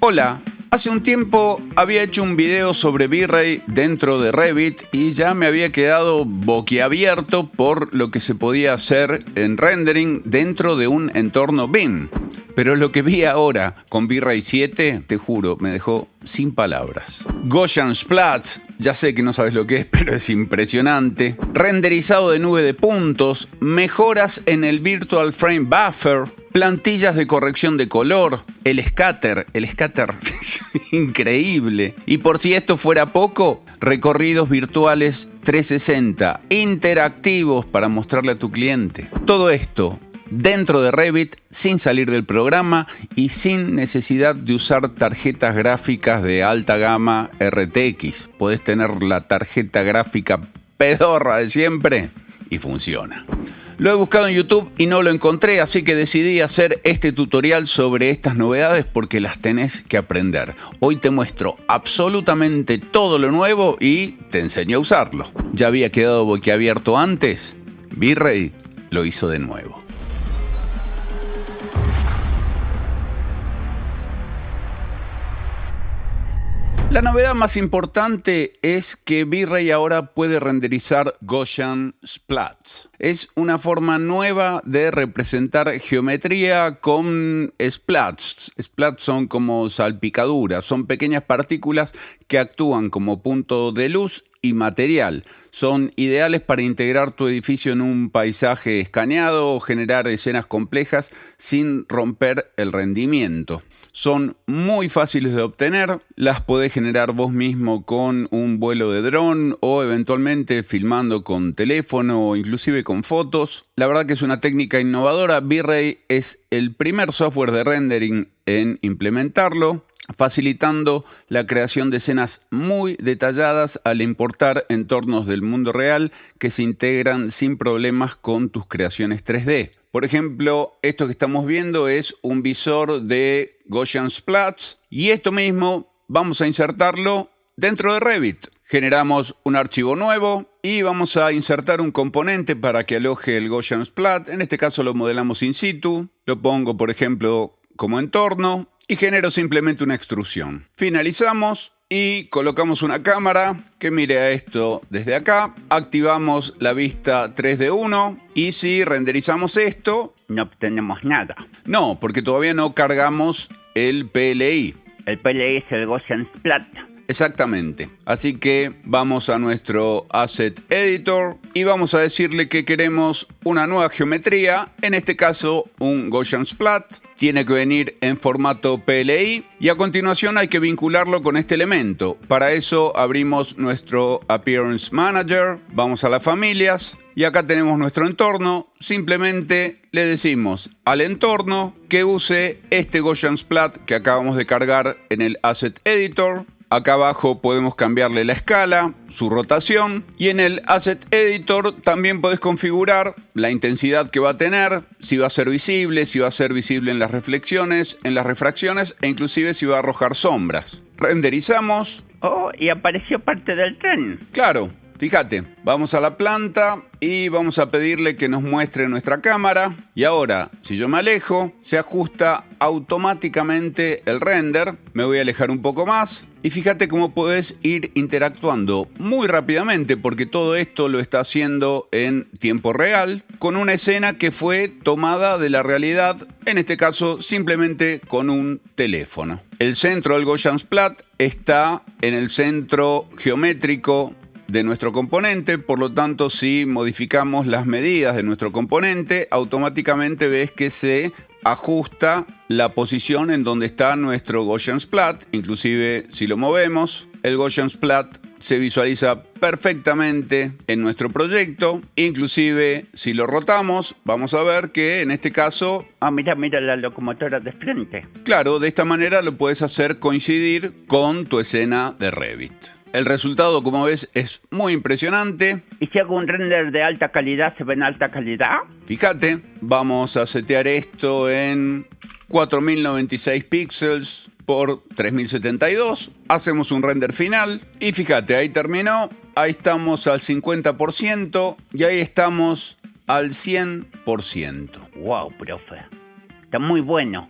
Hola, hace un tiempo había hecho un video sobre V-Ray dentro de Revit y ya me había quedado boquiabierto por lo que se podía hacer en rendering dentro de un entorno BIM. Pero lo que vi ahora con V-Ray 7, te juro, me dejó sin palabras. Gaussian Splats, ya sé que no sabes lo que es, pero es impresionante. Renderizado de nube de puntos, mejoras en el Virtual Frame Buffer, plantillas de corrección de color, el scatter es increíble. Y por si esto fuera poco, recorridos virtuales 360, interactivos para mostrarle a tu cliente. Todo esto dentro de Revit, sin salir del programa y sin necesidad de usar tarjetas gráficas de alta gama RTX. Podés tener la tarjeta gráfica pedorra de siempre y funciona. Lo he buscado en YouTube y no lo encontré, así que decidí hacer este tutorial sobre estas novedades porque las tenés que aprender. Hoy te muestro absolutamente todo lo nuevo y te enseño a usarlo. ¿Ya había quedado boquiabierto antes? V-Ray lo hizo de nuevo. La novedad más importante es que V-Ray ahora puede renderizar Gaussian Splats. Es una forma nueva de representar geometría con splats. Splats son como salpicaduras, son pequeñas partículas que actúan como punto de luz y material. Son ideales para integrar tu edificio en un paisaje escaneado o generar escenas complejas sin romper el rendimiento. Son muy fáciles de obtener, las podés generar vos mismo con un vuelo de dron o eventualmente filmando con teléfono o inclusive con fotos. La verdad que es una técnica innovadora. V-Ray es el primer software de rendering en implementarlo, facilitando la creación de escenas muy detalladas al importar entornos del mundo real que se integran sin problemas con tus creaciones 3D. Por ejemplo, esto que estamos viendo es un visor de Gaussian Splats y esto mismo vamos a insertarlo dentro de Revit. Generamos un archivo nuevo y vamos a insertar un componente para que aloje el Gaussian Splat. En este caso lo modelamos in situ. Lo pongo, por ejemplo, como entorno y genero simplemente una extrusión. Finalizamos y colocamos una cámara que mire a esto desde acá. Activamos la vista 3D1 y si renderizamos esto, no obtenemos nada. No, porque todavía no cargamos el PLI. El PLI es el Gaussian Splat. Exactamente. Así que vamos a nuestro Asset Editor y vamos a decirle que queremos una nueva geometría, en este caso un Gaussian Splat. Tiene que venir en formato PLI y a continuación hay que vincularlo con este elemento. Para eso abrimos nuestro Appearance Manager, vamos a las familias y acá tenemos nuestro entorno. Simplemente le decimos al entorno que use este Gaussian Splat que acabamos de cargar en el Asset Editor. Acá abajo podemos cambiarle la escala, su rotación y en el Asset Editor también podés configurar la intensidad que va a tener, si va a ser visible en las reflexiones, en las refracciones e inclusive si va a arrojar sombras. Renderizamos. Oh, y apareció parte del tren. Claro, fíjate, vamos a la planta y vamos a pedirle que nos muestre nuestra cámara. Y ahora, si yo me alejo, se ajusta automáticamente el render. Me voy a alejar un poco más. Y fíjate cómo podés ir interactuando muy rápidamente porque todo esto lo está haciendo en tiempo real con una escena que fue tomada de la realidad, en este caso simplemente con un teléfono. El centro del Gaussian Splat está en el centro geométrico de nuestro componente, por lo tanto si modificamos las medidas de nuestro componente, automáticamente ves que se ajusta la posición en donde está nuestro Gaussian Splat. Inclusive si lo movemos, el Gaussian Splat se visualiza perfectamente en nuestro proyecto. Inclusive si lo rotamos, vamos a ver que en este caso... mira la locomotora de frente. Claro, de esta manera lo puedes hacer coincidir con tu escena de Revit. El resultado, como ves, es muy impresionante. ¿Y si hago un render de alta calidad, se ve en alta calidad? Fíjate, vamos a setear esto en 4096 píxeles por 3072. Hacemos un render final y fíjate, ahí terminó. Ahí estamos al 50% y ahí estamos al 100%. Wow, profe. Está muy bueno.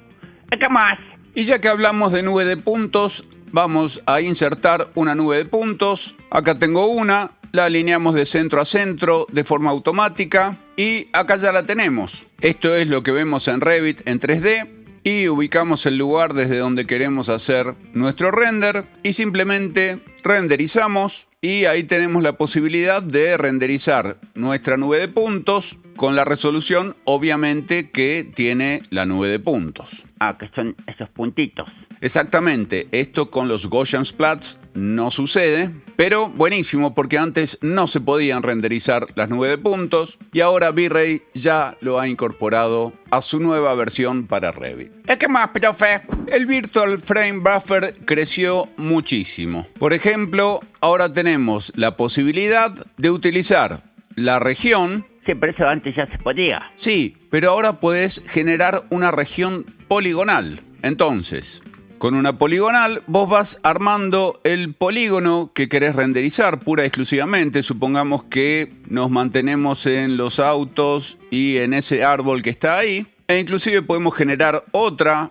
¿Qué más? Y ya que hablamos de nube de puntos, vamos a insertar una nube de puntos. Acá tengo una, la alineamos de centro a centro de forma automática y acá ya la tenemos. Esto es lo que vemos en Revit en 3D y ubicamos el lugar desde donde queremos hacer nuestro render y simplemente renderizamos y ahí tenemos la posibilidad de renderizar nuestra nube de puntos con la resolución, obviamente, que tiene la nube de puntos. Ah, que son esos puntitos. Exactamente, esto con los Gaussian Splats no sucede, pero buenísimo porque antes no se podían renderizar las nubes de puntos y ahora V-Ray ya lo ha incorporado a su nueva versión para Revit. ¿Qué más, profe? El Virtual Frame Buffer creció muchísimo. Por ejemplo, ahora tenemos la posibilidad de utilizar la región. Sí, pero eso antes ya se podía. Sí, pero ahora puedes generar una región poligonal. Entonces, con una poligonal vos vas armando el polígono que querés renderizar pura y exclusivamente. Supongamos que nos mantenemos en los autos y en ese árbol que está ahí. E inclusive podemos generar otra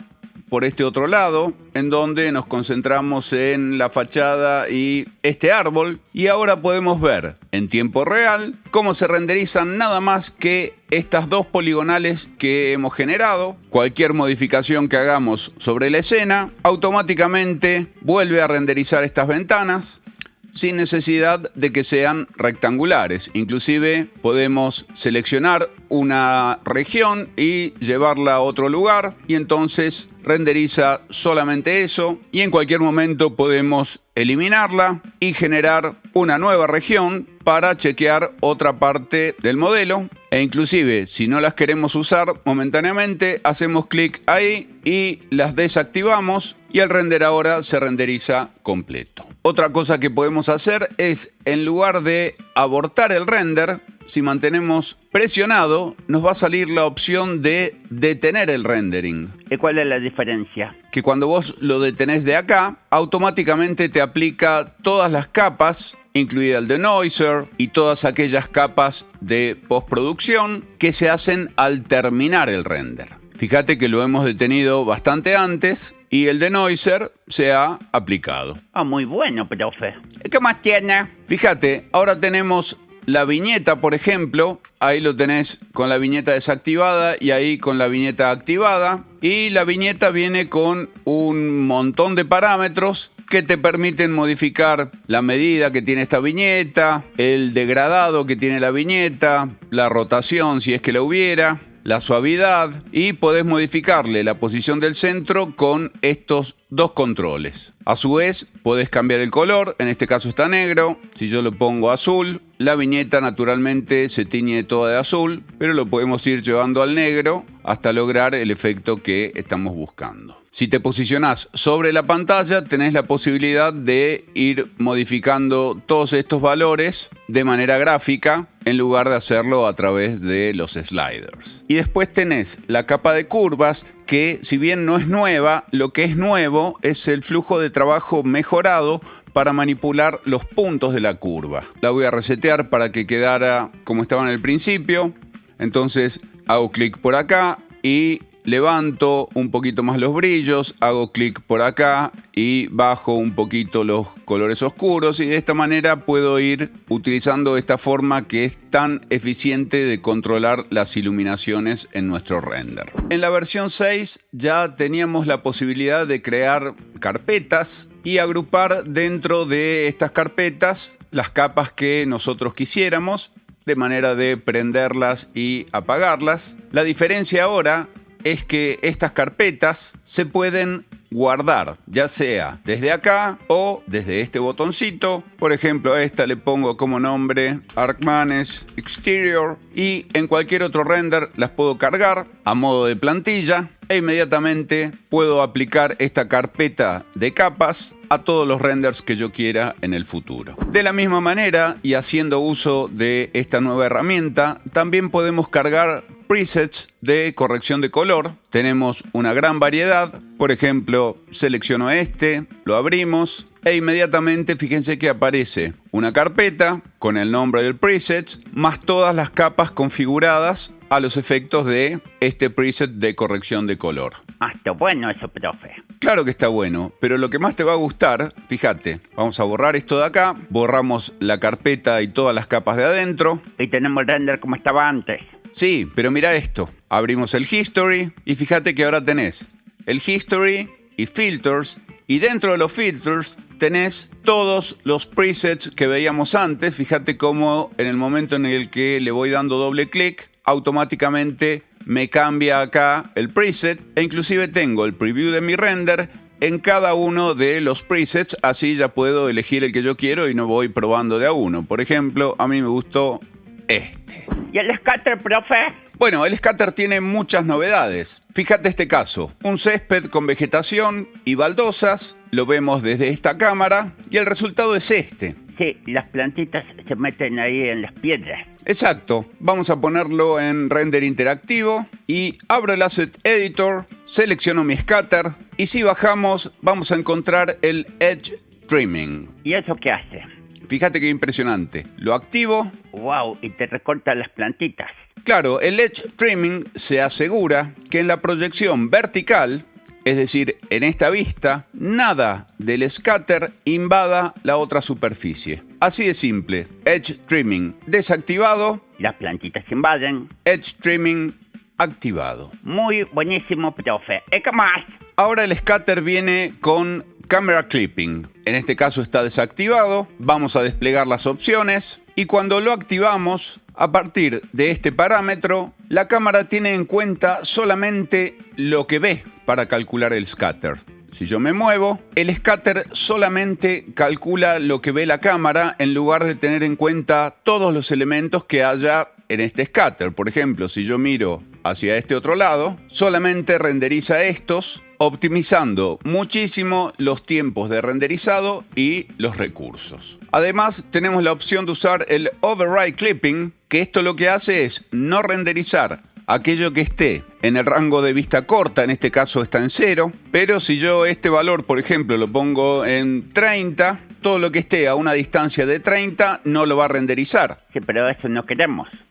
por este otro lado, en donde nos concentramos en la fachada y este árbol. Y ahora podemos ver en tiempo real cómo se renderizan nada más que estas dos poligonales que hemos generado. Cualquier modificación que hagamos sobre la escena, automáticamente vuelve a renderizar estas ventanas sin necesidad de que sean rectangulares. Inclusive podemos seleccionar una región y llevarla a otro lugar y entonces renderiza solamente eso y en cualquier momento podemos eliminarla y generar una nueva región para chequear otra parte del modelo. E inclusive si no las queremos usar momentáneamente, hacemos clic ahí y las desactivamos y el render ahora se renderiza completo. Otra cosa que podemos hacer es, en lugar de abortar el render, si mantenemos presionado, nos va a salir la opción de detener el rendering. ¿Y cuál es la diferencia? Que cuando vos lo detenés de acá, automáticamente te aplica todas las capas, incluida el denoiser y todas aquellas capas de postproducción que se hacen al terminar el render. Fíjate que lo hemos detenido bastante antes y el denoiser se ha aplicado. Ah, muy bueno, profe. ¿Qué más tiene? Fíjate, ahora tenemos la viñeta, por ejemplo. Ahí lo tenés con la viñeta desactivada y ahí con la viñeta activada. Y la viñeta viene con un montón de parámetros que te permiten modificar la medida que tiene esta viñeta, el degradado que tiene la viñeta, la rotación si es que la hubiera, la suavidad, y podés modificarle la posición del centro con estos dos controles. A su vez, podés cambiar el color, en este caso está negro. Si yo lo pongo azul, la viñeta naturalmente se tiñe toda de azul, pero lo podemos ir llevando al negro hasta lograr el efecto que estamos buscando. Si te posicionás sobre la pantalla, tenés la posibilidad de ir modificando todos estos valores de manera gráfica en lugar de hacerlo a través de los sliders. Y después tenés la capa de curvas que, si bien no es nueva, lo que es nuevo es el flujo de trabajo mejorado para manipular los puntos de la curva. La voy a resetear para que quedara como estaba en el principio. Entonces hago clic por acá y levanto un poquito más los brillos, hago clic por acá y bajo un poquito los colores oscuros y de esta manera puedo ir utilizando esta forma que es tan eficiente de controlar las iluminaciones en nuestro render. En la versión 6 ya teníamos la posibilidad de crear carpetas y agrupar dentro de estas carpetas las capas que nosotros quisiéramos de manera de prenderlas y apagarlas. La diferencia ahora es que estas carpetas se pueden guardar, ya sea desde acá o desde este botoncito. Por ejemplo, a esta le pongo como nombre Arcmanes Exterior y en cualquier otro render las puedo cargar a modo de plantilla e inmediatamente puedo aplicar esta carpeta de capas a todos los renders que yo quiera en el futuro. De la misma manera, y haciendo uso de esta nueva herramienta, también podemos cargar presets de corrección de color. Tenemos una gran variedad. Por ejemplo, selecciono este, lo abrimos e inmediatamente fíjense que aparece una carpeta con el nombre del preset más todas las capas configuradas a los efectos de este preset de corrección de color. Ah, está bueno eso, profe. Claro que está bueno, pero lo que más te va a gustar, fíjate, vamos a borrar esto de acá, borramos la carpeta y todas las capas de adentro. Y tenemos el render como estaba antes. Sí, pero mira esto, abrimos el History y fíjate que ahora tenés el History y Filters, y dentro de los Filters tenés todos los presets que veíamos antes. Fíjate cómo en el momento en el que le voy dando doble clic, automáticamente me cambia acá el preset, e inclusive tengo el preview de mi render en cada uno de los presets, así ya puedo elegir el que yo quiero y no voy probando de a uno. Por ejemplo, a mí me gustó este. ¿Y el scatter, profe? Bueno, el scatter tiene muchas novedades. Fíjate este caso, un césped con vegetación y baldosas, lo vemos desde esta cámara y el resultado es este. Sí, las plantitas se meten ahí en las piedras. Exacto, vamos a ponerlo en render interactivo y abro el Asset Editor, selecciono mi scatter y si bajamos vamos a encontrar el Edge Trimming. ¿Y eso qué hace? Fíjate qué impresionante, lo activo. Wow, y te recorta las plantitas. Claro, el Edge Trimming se asegura que en la proyección vertical, es decir, en esta vista, nada del scatter invada la otra superficie. Así de simple. Edge Trimming desactivado. Las plantitas se invaden. Edge Trimming activado. Muy buenísimo, profe. ¿Y qué más? Ahora el scatter viene con Camera Clipping. En este caso está desactivado. Vamos a desplegar las opciones. Y cuando lo activamos, a partir de este parámetro, la cámara tiene en cuenta solamente lo que ve para calcular el scatter. Si yo me muevo, el scatter solamente calcula lo que ve la cámara en lugar de tener en cuenta todos los elementos que haya en este scatter. Por ejemplo, si yo miro hacia este otro lado, solamente renderiza estos, optimizando muchísimo los tiempos de renderizado y los recursos. Además, tenemos la opción de usar el Override Clipping, que esto lo que hace es no renderizar aquello que esté en el rango de vista corta, en este caso está en 0, pero si yo este valor, por ejemplo, lo pongo en 30, todo lo que esté a una distancia de 30 no lo va a renderizar. Sí, pero eso no queremos.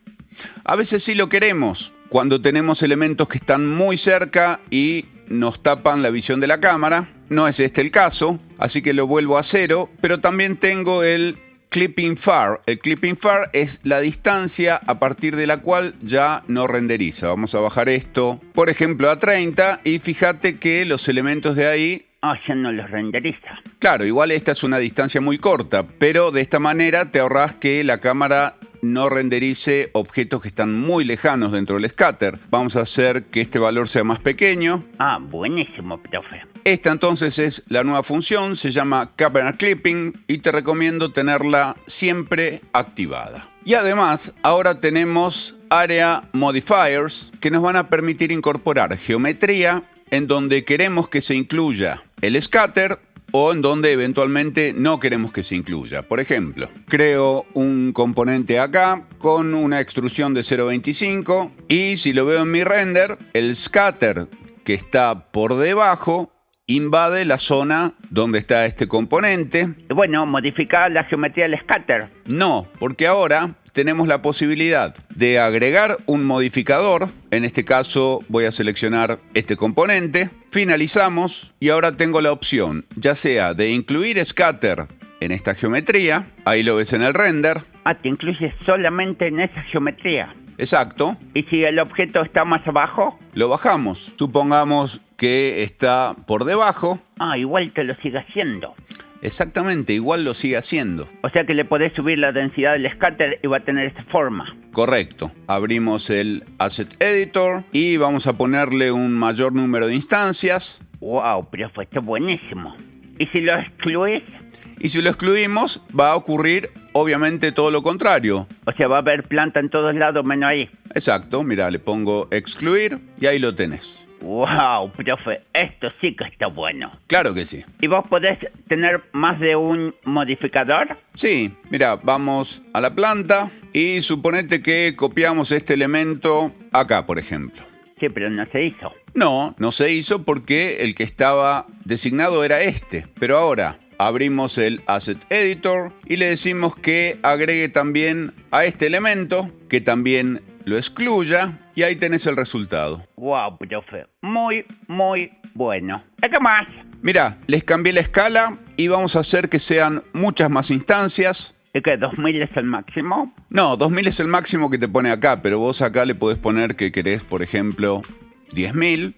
A veces sí lo queremos, cuando tenemos elementos que están muy cerca y nos tapan la visión de la cámara. No es este el caso, así que lo vuelvo a 0, pero también tengo el Clipping Far. El Clipping Far es la distancia a partir de la cual ya no renderiza. Vamos a bajar esto, por ejemplo, a 30 y fíjate que los elementos de ahí... ya no los renderiza. Claro, igual esta es una distancia muy corta, pero de esta manera te ahorras que la cámara no renderice objetos que están muy lejanos dentro del scatter. Vamos a hacer que este valor sea más pequeño. Buenísimo, profe. Esta entonces es la nueva función, se llama Camera Clipping y te recomiendo tenerla siempre activada. Y además, ahora tenemos Area Modifiers que nos van a permitir incorporar geometría en donde queremos que se incluya el scatter o en donde eventualmente no queremos que se incluya. Por ejemplo, creo un componente acá con una extrusión de 0.25 y si lo veo en mi render, el scatter que está por debajo invade la zona donde está este componente. Bueno, modificar la geometría del scatter. No, porque ahora tenemos la posibilidad de agregar un modificador. En este caso voy a seleccionar este componente. Finalizamos y ahora tengo la opción, ya sea de incluir scatter en esta geometría. Ahí lo ves en el render. Te incluye solamente en esa geometría. Exacto. ¿Y si el objeto está más abajo? Lo bajamos. Supongamos que está por debajo. Igual te lo sigue haciendo. Exactamente, igual lo sigue haciendo. O sea que le podés subir la densidad del scatter y va a tener esta forma. Correcto. Abrimos el Asset Editor y vamos a ponerle un mayor número de instancias. Wow, pero fue esto buenísimo. ¿Y si lo excluís? Y si lo excluimos, va a ocurrir obviamente todo lo contrario. O sea, va a haber planta en todos lados menos ahí. Exacto, mira, le pongo excluir y ahí lo tenés. Wow, profe, esto sí que está bueno. Claro que sí. ¿Y vos podés tener más de un modificador? Sí, mira, vamos a la planta y suponete que copiamos este elemento acá, por ejemplo. Sí, pero no se hizo. No, no se hizo porque el que estaba designado era este. Pero ahora abrimos el Asset Editor y le decimos que agregue también a este elemento, que también lo excluya, y ahí tenés el resultado. Wow, profe. Muy, muy Bueno, ¿y qué más? Mira, les cambié la escala y vamos a hacer que sean muchas más instancias. ¿Y que 2000 es el máximo? No, 2000 es el máximo que te pone acá, pero vos acá le podés poner que querés, por ejemplo, 10.000.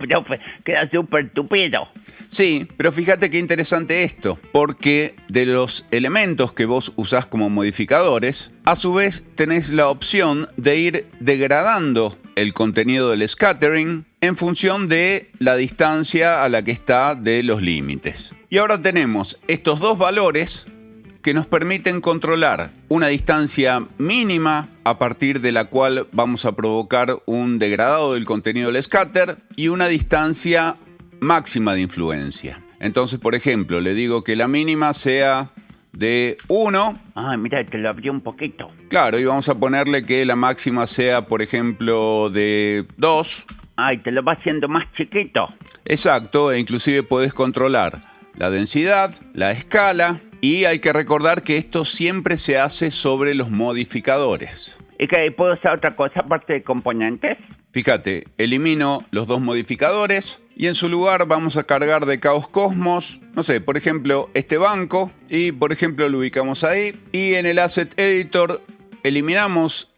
Profe, queda súper tupido. Sí, pero fíjate qué interesante esto, porque de los elementos que vos usás como modificadores, a su vez tenés la opción de ir degradando el contenido del scattering en función de la distancia a la que está de los límites. Y ahora tenemos estos dos valores que nos permiten controlar una distancia mínima a partir de la cual vamos a provocar un degradado del contenido del scatter y una distancia máxima de influencia. Entonces, por ejemplo, le digo que la mínima sea de 1. Ay, mira, te lo abrí un poquito. Claro, y vamos a ponerle que la máxima sea, por ejemplo, de 2. Ay, te lo va haciendo más chiquito. Exacto, e inclusive podés controlar la densidad, la escala, y hay que recordar que esto siempre se hace sobre los modificadores. ¿Y que puedo usar otra cosa aparte de componentes? Fíjate, elimino los dos modificadores y en su lugar vamos a cargar de Chaos Cosmos, no sé, por ejemplo, este banco, y por ejemplo lo ubicamos ahí, y en el Asset Editor eliminamos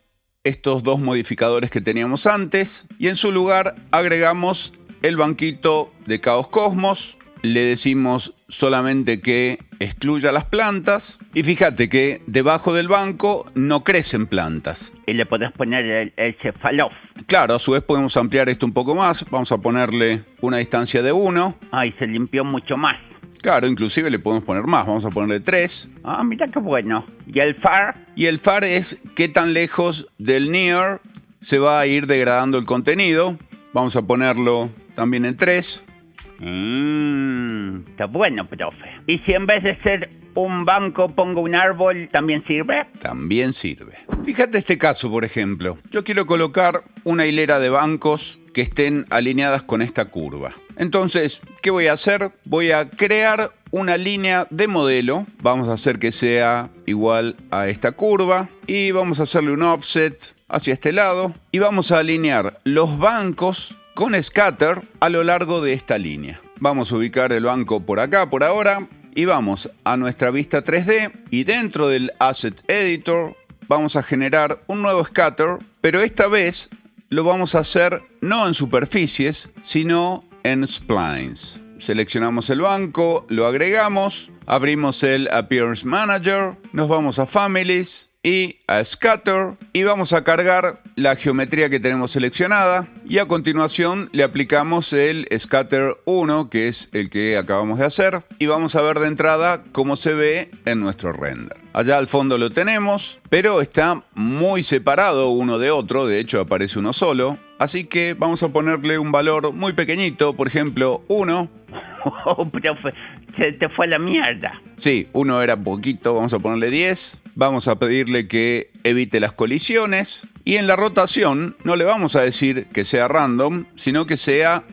estos dos modificadores que teníamos antes y en su lugar agregamos el banquito de Chaos Cosmos. Le decimos solamente que excluya las plantas y fíjate que debajo del banco no crecen plantas. Y le podés poner el cefalof. Claro, a su vez podemos ampliar esto un poco más. Vamos a ponerle una distancia de 1. Ay, se limpió mucho más. Claro, inclusive le podemos poner más. Vamos a ponerle 3. Ah, mira qué bueno. ¿Y el far? Y el far es qué tan lejos del near se va a ir degradando el contenido. Vamos a ponerlo también en 3. Está bueno, profe. ¿Y si en vez de ser un banco pongo un árbol, también sirve? También sirve. Fíjate este caso, por ejemplo. Yo quiero colocar una hilera de bancos que estén alineadas con esta curva. Entonces, ¿qué voy a hacer? Voy a crear una línea de modelo. Vamos a hacer que sea igual a esta curva. Y vamos a hacerle un offset hacia este lado. Y vamos a alinear los bancos con scatter a lo largo de esta línea. Vamos a ubicar el banco por acá, por ahora, y vamos a nuestra vista 3D y dentro del Asset Editor vamos a generar un nuevo scatter, pero esta vez lo vamos a hacer no en superficies, sino en splines. Seleccionamos el banco, lo agregamos, abrimos el Appearance Manager, nos vamos a Families y a Scatter y vamos a cargar la geometría que tenemos seleccionada y a continuación le aplicamos el Scatter 1, que es el que acabamos de hacer, y vamos a ver de entrada cómo se ve en nuestro render. Allá al fondo lo tenemos, pero está muy separado uno de otro, de hecho aparece uno solo, así que vamos a ponerle un valor muy pequeñito, por ejemplo 1. Oh, profe, se te fue la mierda. Sí, 1 era poquito, vamos a ponerle 10. Vamos a pedirle que evite las colisiones. Y en la rotación no le vamos a decir que sea random, sino que sea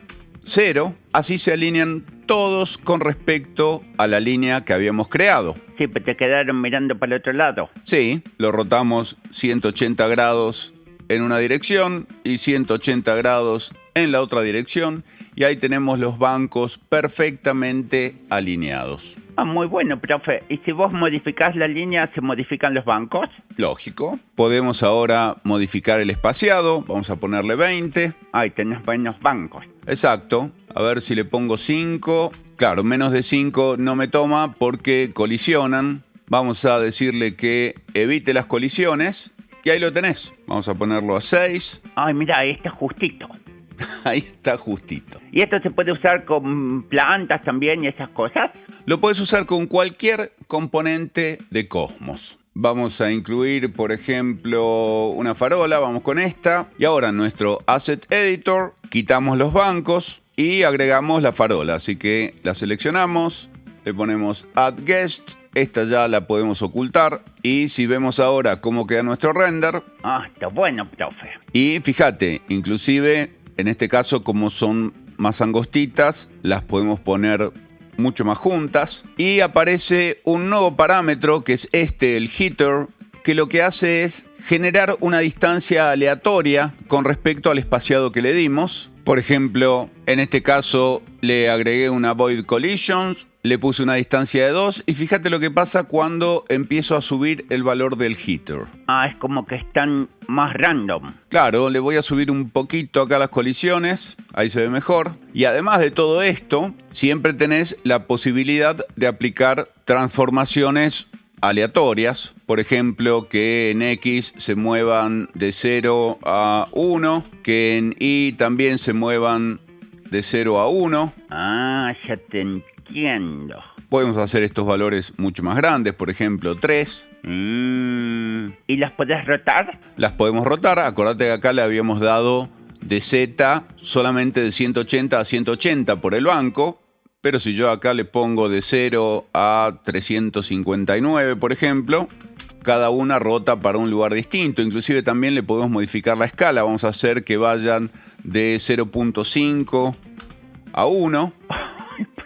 0. Así se alinean todos con respecto a la línea que habíamos creado. Sí, pero te quedaron mirando para el otro lado. Sí, lo rotamos 180 grados en una dirección y 180 grados en la otra dirección. Y ahí tenemos los bancos perfectamente alineados. Ah, muy bueno, profe. ¿Y si vos modificás la línea, se modifican los bancos? Lógico. Podemos ahora modificar el espaciado. Vamos a ponerle 20. Ay, tenés buenos bancos. Exacto. A ver si le pongo 5. Claro, menos de 5 no me toma porque colisionan. Vamos a decirle que evite las colisiones. Y ahí lo tenés. Vamos a ponerlo a 6. Ay, mira, ahí está justito. Ahí está justito. ¿Y esto se puede usar con plantas también y esas cosas? Lo puedes usar con cualquier componente de Cosmos. Vamos a incluir, por ejemplo, una farola. Vamos con esta. Y ahora en nuestro Asset Editor quitamos los bancos y agregamos la farola. Así que la seleccionamos, le ponemos Add Guest. Esta ya la podemos ocultar. Y si vemos ahora cómo queda nuestro render. Ah, está bueno, profe. Y fíjate, inclusive en este caso, como son más angostitas, las podemos poner mucho más juntas. Y aparece un nuevo parámetro que es este, el Jitter, que lo que hace es generar una distancia aleatoria con respecto al espaciado que le dimos. Por ejemplo, en este caso le agregué una Avoid Collisions, le puse una distancia de 2 y fíjate lo que pasa cuando empiezo a subir el valor del jitter. Ah, es como que están más random. Claro, le voy a subir un poquito acá las colisiones, ahí se ve mejor. Y además de todo esto, siempre tenés la posibilidad de aplicar transformaciones aleatorias. Por ejemplo, que en X se muevan de 0 a 1, que en Y también se muevan de 0 a 1. Ah, ya te entiendo. Podemos hacer estos valores mucho más grandes, por ejemplo 3. ¿Y las podés rotar? Las podemos rotar. Acordate que acá le habíamos dado de Z solamente de 180 a 180 por el banco. Pero si yo acá le pongo de 0 a 359, por ejemplo, cada una rota para un lugar distinto. Inclusive también le podemos modificar la escala. Vamos a hacer que vayan de 0.5 a 1.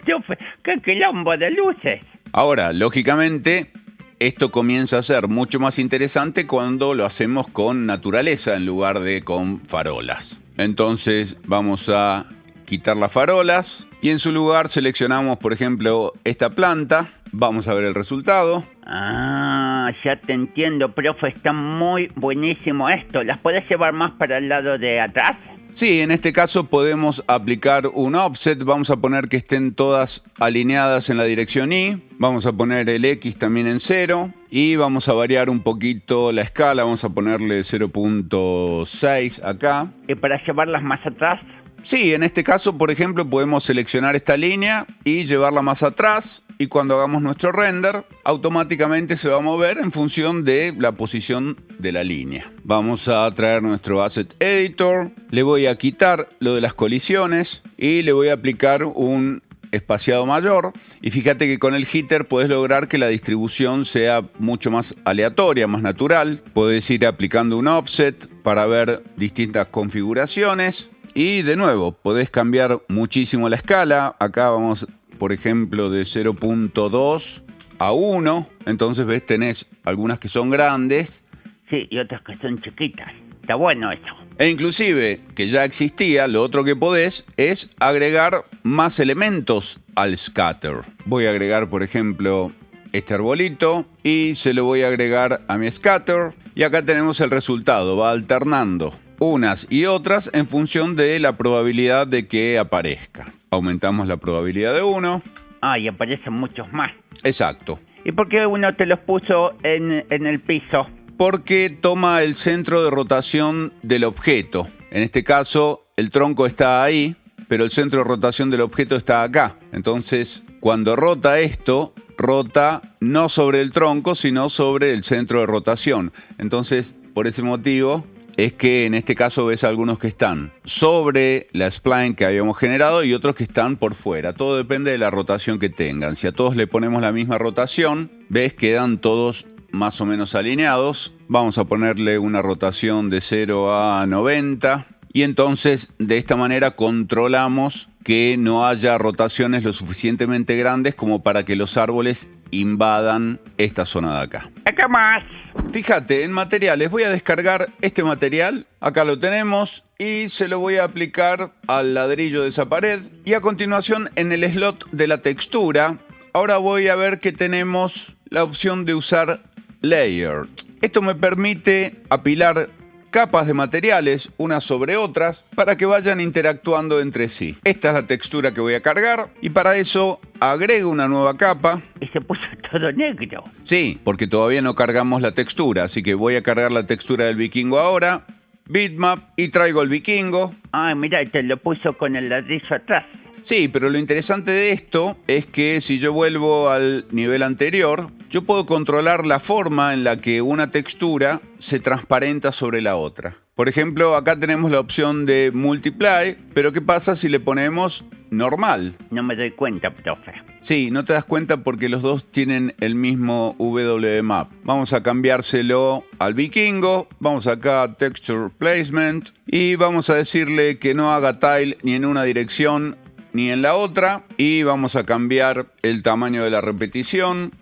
Profe, qué quilombo de luces. Ahora, lógicamente, esto comienza a ser mucho más interesante cuando lo hacemos con naturaleza en lugar de con farolas. Entonces vamos a quitar las farolas y en su lugar seleccionamos, por ejemplo, esta planta. Vamos a ver el resultado. Ah, ya te entiendo, profe, está muy buenísimo esto. ¿Las podés llevar más para el lado de atrás? Sí, en este caso podemos aplicar un offset. Vamos a poner que estén todas alineadas en la dirección Y. Vamos a poner el X también en 0. Y vamos a variar un poquito la escala. Vamos a ponerle 0.6 acá. ¿Y para llevarlas más atrás? Sí, en este caso, por ejemplo, podemos seleccionar esta línea y llevarla más atrás. Y cuando hagamos nuestro render, automáticamente se va a mover en función de la posición de la línea. Vamos a traer nuestro Asset Editor. Le voy a quitar lo de las colisiones y le voy a aplicar un espaciado mayor. Y fíjate que con el jitter puedes lograr que la distribución sea mucho más aleatoria, más natural. Puedes ir aplicando un offset para ver distintas configuraciones. Y de nuevo, podés cambiar muchísimo la escala. Acá vamos, por ejemplo, de 0.2 a 1. Entonces, ves, tenés algunas que son grandes. Sí, y otras que son chiquitas. Está bueno eso. E inclusive, que ya existía, lo otro que podés es agregar más elementos al scatter. Voy a agregar, por ejemplo, este arbolito y se lo voy a agregar a mi scatter. Y acá tenemos el resultado, va alternando unas y otras en función de la probabilidad de que aparezca. Aumentamos la probabilidad de 1. Ah, y aparecen muchos más. Exacto. ¿Y por qué uno te los puso en el piso? Porque toma el centro de rotación del objeto. En este caso, el tronco está ahí, pero el centro de rotación del objeto está acá. Entonces, cuando rota esto, rota no sobre el tronco, sino sobre el centro de rotación. Entonces, por ese motivo, es que en este caso ves algunos que están sobre la spline que habíamos generado y otros que están por fuera. Todo depende de la rotación que tengan. Si a todos le ponemos la misma rotación, ves, quedan todos más o menos alineados. Vamos a ponerle una rotación de 0 a 90 y entonces de esta manera controlamos que no haya rotaciones lo suficientemente grandes como para que los árboles invadan esta zona de acá. ¿Qué más? Fíjate, en materiales voy a descargar este material, acá lo tenemos, y se lo voy a aplicar al ladrillo de esa pared. Y a continuación en el slot de la textura, ahora voy a ver que tenemos la opción de usar Layered. Esto me permite apilar capas de materiales unas sobre otras para que vayan interactuando entre sí. Esta es la textura que voy a cargar y para eso agrego una nueva capa. Y se puso todo negro. Sí, porque todavía no cargamos la textura, así que voy a cargar la textura del vikingo ahora. Bitmap y traigo el vikingo. Ay, mira, te lo puso con el ladrillo atrás. Sí, pero lo interesante de esto es que si yo vuelvo al nivel anterior, yo puedo controlar la forma en la que una textura se transparenta sobre la otra. Por ejemplo, acá tenemos la opción de Multiply, pero ¿qué pasa si le ponemos normal? No me doy cuenta, profe. Sí, no te das cuenta porque los dos tienen el mismo WMap. Vamos a cambiárselo al vikingo. Vamos acá a Texture Placement y vamos a decirle que no haga tile ni en una dirección ni en la otra. Y vamos a cambiar el tamaño de la repetición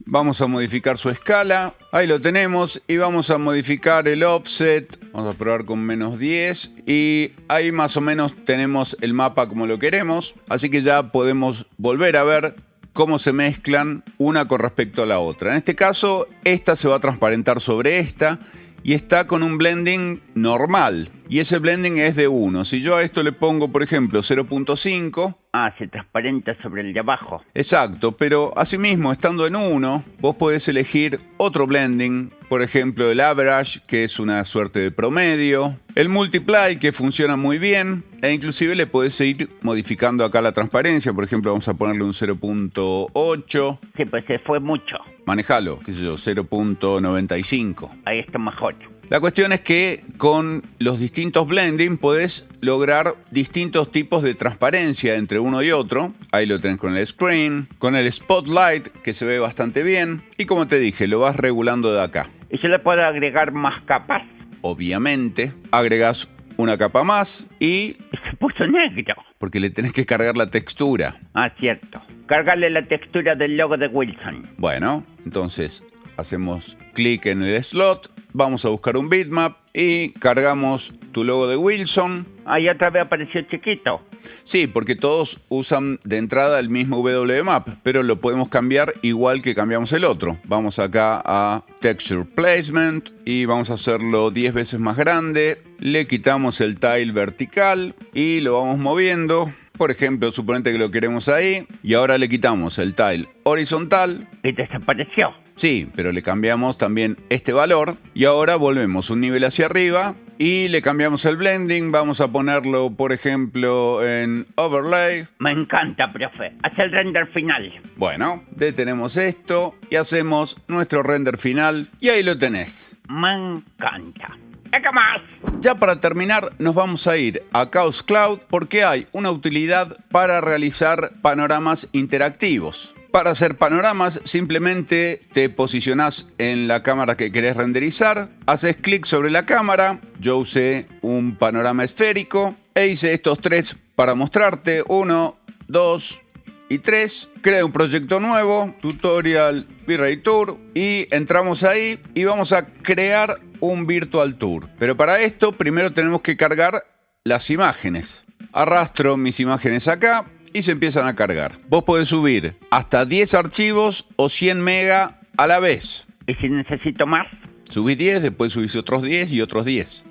Vamos a modificar su escala. Ahí lo tenemos. Y vamos a modificar el offset. Vamos a probar con -10. Y ahí más o menos tenemos el mapa como lo queremos. Así que ya podemos volver a ver cómo se mezclan una con respecto a la otra. En este caso, esta se va a transparentar sobre esta. Y está con un blending normal. Y ese blending es de 1. Si yo a esto le pongo, por ejemplo, 0.5... se transparenta sobre el de abajo. Exacto, pero asimismo, estando en 1, vos podés elegir otro blending. Por ejemplo, el average, que es una suerte de promedio. El multiply, que funciona muy bien. E inclusive le podés ir modificando acá la transparencia. Por ejemplo, vamos a ponerle un 0.8. Sí, pues se fue mucho. Manejalo, qué sé yo, 0.95. Ahí está mejor. La cuestión es que con los distintos blending podés lograr distintos tipos de transparencia entre uno y otro. Ahí lo tenés con el screen, con el spotlight, que se ve bastante bien. Y como te dije, lo vas regulando de acá. ¿Y yo le puedo agregar más capas? Obviamente, agregás una capa más y... Se puso negro. Porque le tenés que cargar la textura. Cierto. Cargarle la textura del logo de Wilson. Bueno, entonces hacemos clic en el slot. Vamos a buscar un bitmap y cargamos tu logo de Wilson. Y otra vez apareció chiquito. Sí, porque todos usan de entrada el mismo WMap, pero lo podemos cambiar igual que cambiamos el otro. Vamos acá a Texture Placement y vamos a hacerlo 10 veces más grande. Le quitamos el tile vertical y lo vamos moviendo. Por ejemplo, suponete que lo queremos ahí y ahora le quitamos el tile horizontal. Y desapareció. Sí, pero le cambiamos también este valor y ahora volvemos un nivel hacia arriba y le cambiamos el blending. Vamos a ponerlo, por ejemplo, en Overlay. Me encanta, profe. Haz el render final. Bueno, detenemos esto y hacemos nuestro render final y ahí lo tenés. Me encanta. ¿Qué más? Ya para terminar, nos vamos a ir a Chaos Cloud porque hay una utilidad para realizar panoramas interactivos. Para hacer panoramas, simplemente te posicionás en la cámara que querés renderizar, haces clic sobre la cámara, yo usé un panorama esférico e hice estos 3 para mostrarte, 1, 2 y 3. Creé un proyecto nuevo, Tutorial V-Ray Tour, y entramos ahí y vamos a crear un Virtual Tour. Pero para esto primero tenemos que cargar las imágenes. Arrastro mis imágenes acá y se empiezan a cargar. Vos podés subir hasta 10 archivos o 100 megas a la vez. ¿Y si necesito más? Subís 10, después subís otros 10 y otros 10.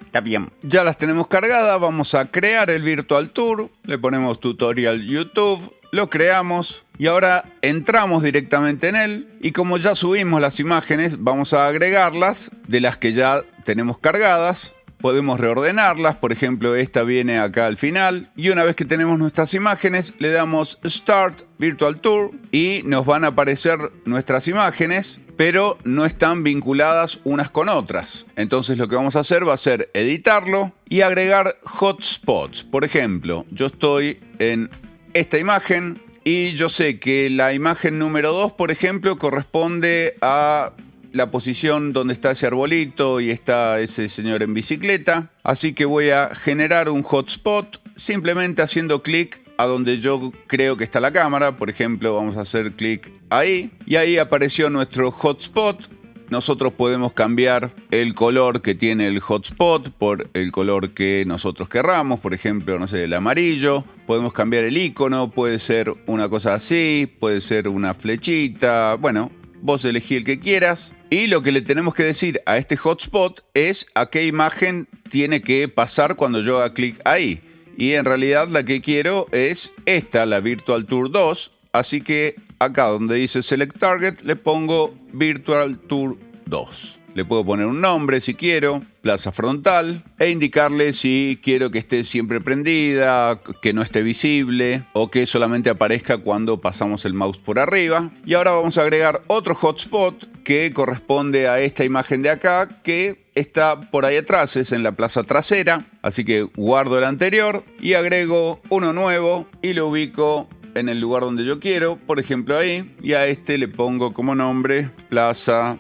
Está bien. Ya las tenemos cargadas, vamos a crear el Virtual Tour. Le ponemos Tutorial YouTube, lo creamos y ahora entramos directamente en él. Y como ya subimos las imágenes, vamos a agregarlas de las que ya tenemos cargadas. Podemos reordenarlas, por ejemplo, esta viene acá al final. Y una vez que tenemos nuestras imágenes, le damos Start Virtual Tour y nos van a aparecer nuestras imágenes, pero no están vinculadas unas con otras. Entonces lo que vamos a hacer va a ser editarlo y agregar hotspots. Por ejemplo, yo estoy en esta imagen y yo sé que la imagen número 2, por ejemplo, corresponde a la posición donde está ese arbolito y está ese señor en bicicleta. Así que voy a generar un hotspot simplemente haciendo clic a donde yo creo que está la cámara. Por ejemplo, vamos a hacer clic ahí y ahí apareció nuestro hotspot. Nosotros podemos cambiar el color que tiene el hotspot por el color que nosotros querramos. Por ejemplo, no sé, el amarillo. Podemos cambiar el icono, puede ser una cosa así, puede ser una flechita. Bueno, vos elegí el que quieras. Y lo que le tenemos que decir a este hotspot es a qué imagen tiene que pasar cuando yo haga clic ahí. Y en realidad la que quiero es esta, la Virtual Tour 2. Así que acá donde dice Select Target le pongo Virtual Tour 2. Le puedo poner un nombre si quiero, plaza frontal, e indicarle si quiero que esté siempre prendida, que no esté visible o que solamente aparezca cuando pasamos el mouse por arriba. Y ahora vamos a agregar otro hotspot que corresponde a esta imagen de acá que está por ahí atrás, es en la plaza trasera. Así que guardo el anterior y agrego uno nuevo y lo ubico en el lugar donde yo quiero, por ejemplo ahí, y a este le pongo como nombre plaza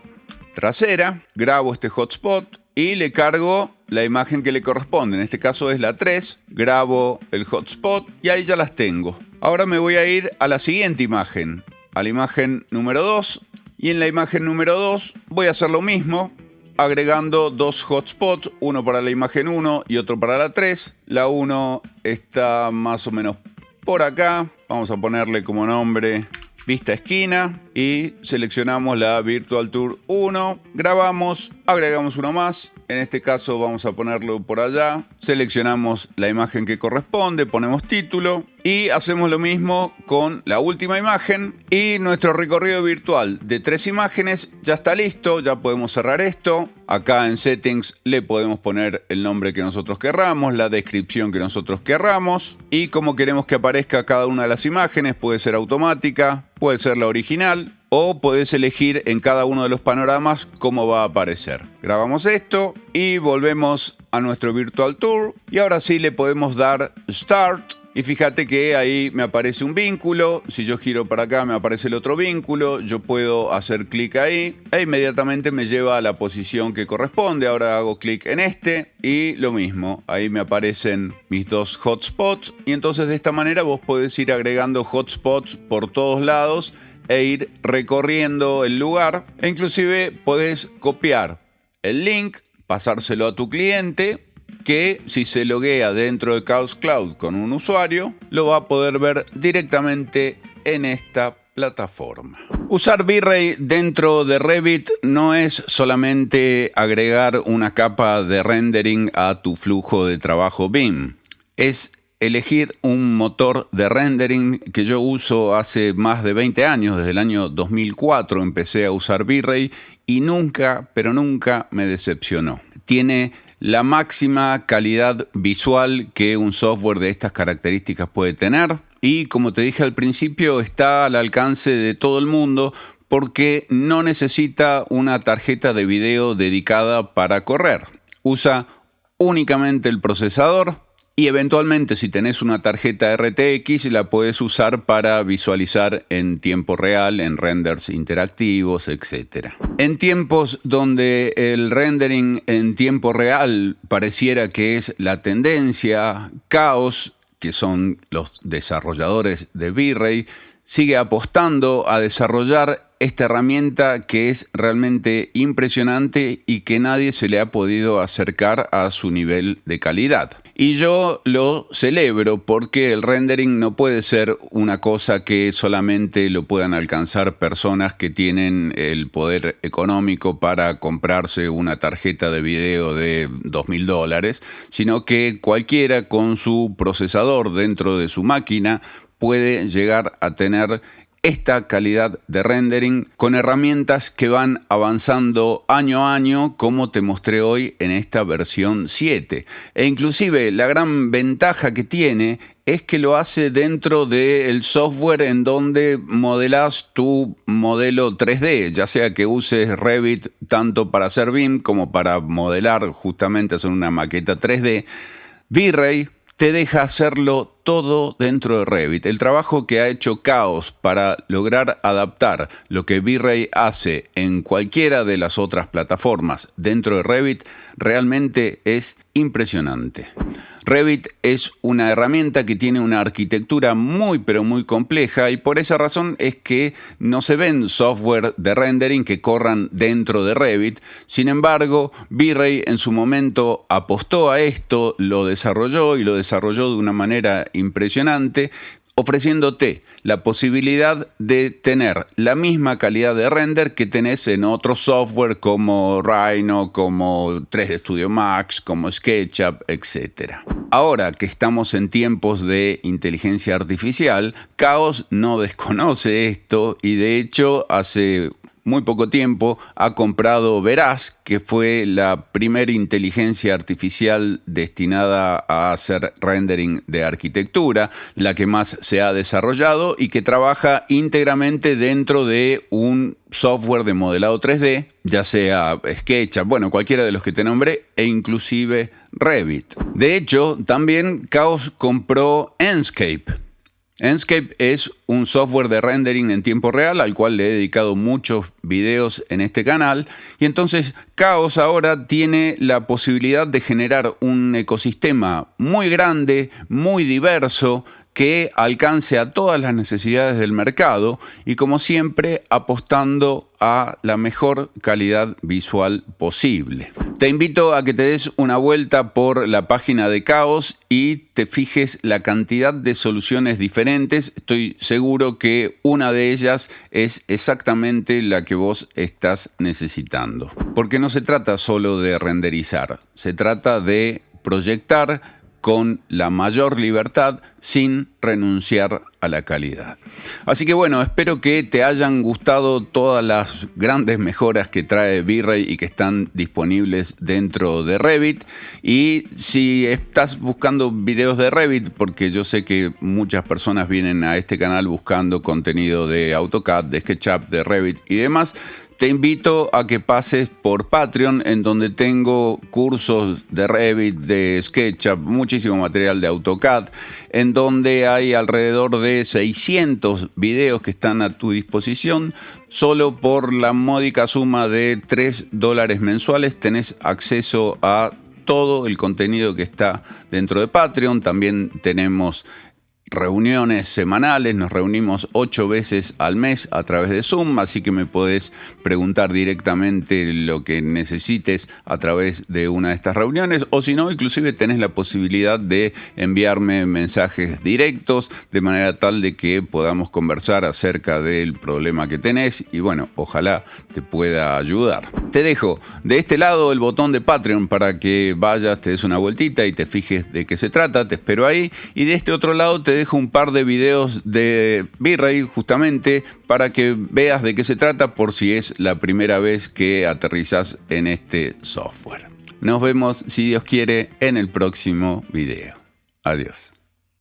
trasera, grabo este hotspot y le cargo la imagen que le corresponde. En este caso es la 3, grabo el hotspot y ahí ya las tengo. Ahora me voy a ir a la siguiente imagen. a la imagen número 2 y en la imagen número 2 voy a hacer lo mismo, agregando dos hotspots, uno para la imagen 1 y otro para la 3. La 1 está más o menos por acá. Vamos a ponerle como nombre Vista Esquina y seleccionamos la Virtual Tour 1. Grabamos, agregamos uno más. En este caso vamos a ponerlo por allá. Seleccionamos la imagen que corresponde, ponemos título y hacemos lo mismo con la última imagen. Y nuestro recorrido virtual de 3 imágenes ya está listo, ya podemos cerrar esto. Acá en Settings le podemos poner el nombre que nosotros querramos, la descripción que nosotros querramos y cómo queremos que aparezca cada una de las imágenes. Puede ser automática, puede ser la original, o podés elegir en cada uno de los panoramas cómo va a aparecer. Grabamos esto y volvemos a nuestro Virtual Tour. Y ahora sí le podemos dar Start. Y fíjate que ahí me aparece un vínculo. Si yo giro para acá me aparece el otro vínculo. Yo puedo hacer clic ahí e inmediatamente me lleva a la posición que corresponde. Ahora hago clic en este y lo mismo. Ahí me aparecen mis dos hotspots. Y entonces de esta manera vos podés ir agregando hotspots por todos lados e ir recorriendo el lugar. E inclusive podés copiar el link, pasárselo a tu cliente, que si se loguea dentro de Chaos Cloud con un usuario, lo va a poder ver directamente en esta plataforma. Usar V-Ray dentro de Revit no es solamente agregar una capa de rendering a tu flujo de trabajo BIM. Es elegir un motor de rendering que yo uso hace más de 20 años. Desde el año 2004 empecé a usar V-Ray y nunca, pero nunca me decepcionó. Tiene la máxima calidad visual que un software de estas características puede tener y, como te dije al principio, está al alcance de todo el mundo porque no necesita una tarjeta de video dedicada para correr. Usa únicamente el procesador y eventualmente, si tenés una tarjeta RTX, la puedes usar para visualizar en tiempo real, en renders interactivos, etc. En tiempos donde el rendering en tiempo real pareciera que es la tendencia, Chaos, que son los desarrolladores de V-Ray, sigue apostando a desarrollar esta herramienta que es realmente impresionante y que nadie se le ha podido acercar a su nivel de calidad. Y yo lo celebro porque el rendering no puede ser una cosa que solamente lo puedan alcanzar personas que tienen el poder económico para comprarse una tarjeta de video de $2.000, sino que cualquiera con su procesador dentro de su máquina puede llegar a tener esta calidad de rendering con herramientas que van avanzando año a año, como te mostré hoy en esta versión 7. E inclusive la gran ventaja que tiene es que lo hace dentro del software en donde modelás tu modelo 3D, ya sea que uses Revit tanto para hacer BIM como para modelar, justamente hacer una maqueta 3D. V-Ray te deja hacerlo todo dentro de Revit. El trabajo que ha hecho Chaos para lograr adaptar lo que V-Ray hace en cualquiera de las otras plataformas dentro de Revit realmente es impresionante. Revit es una herramienta que tiene una arquitectura muy pero muy compleja y por esa razón es que no se ven software de rendering que corran dentro de Revit. Sin embargo, V-Ray en su momento apostó a esto, lo desarrolló y lo desarrolló de una manera impresionante, ofreciéndote la posibilidad de tener la misma calidad de render que tenés en otros software como Rhino, como 3D Studio Max, como SketchUp, etc. Ahora que estamos en tiempos de inteligencia artificial, Chaos no desconoce esto y de hecho hace muy poco tiempo ha comprado Veraz, que fue la primera inteligencia artificial destinada a hacer rendering de arquitectura, la que más se ha desarrollado y que trabaja íntegramente dentro de un software de modelado 3D, ya sea SketchUp, bueno, cualquiera de los que te nombré, e inclusive Revit. De hecho, también Chaos compró Enscape. Enscape es un software de rendering en tiempo real al cual le he dedicado muchos videos en este canal y entonces Chaos ahora tiene la posibilidad de generar un ecosistema muy grande, muy diverso, que alcance a todas las necesidades del mercado y, como siempre, apostando a la mejor calidad visual posible. Te invito a que te des una vuelta por la página de Kaoss y te fijes la cantidad de soluciones diferentes. Estoy seguro que una de ellas es exactamente la que vos estás necesitando. Porque no se trata solo de renderizar, se trata de proyectar con la mayor libertad sin renunciar a la calidad. Así que bueno, espero que te hayan gustado todas las grandes mejoras que trae V-Ray y que están disponibles dentro de Revit. Y si estás buscando videos de Revit, porque yo sé que muchas personas vienen a este canal buscando contenido de AutoCAD, de SketchUp, de Revit y demás, te invito a que pases por Patreon, en donde tengo cursos de Revit, de SketchUp, muchísimo material de AutoCAD, en donde hay alrededor de 600 videos que están a tu disposición. Solo por la módica suma de $3 mensuales tenés acceso a todo el contenido que está dentro de Patreon. También tenemos reuniones semanales, nos reunimos 8 veces al mes a través de Zoom, así que me podés preguntar directamente lo que necesites a través de una de estas reuniones, o si no, inclusive tenés la posibilidad de enviarme mensajes directos, de manera tal de que podamos conversar acerca del problema que tenés y bueno, ojalá te pueda ayudar. Te dejo de este lado el botón de Patreon para que vayas, te des una vueltita y te fijes de qué se trata, te espero ahí, y de este otro lado te dejo un par de videos de V-Ray justamente para que veas de qué se trata por si es la primera vez que aterrizas en este software. Nos vemos, si Dios quiere, en el próximo video. Adiós.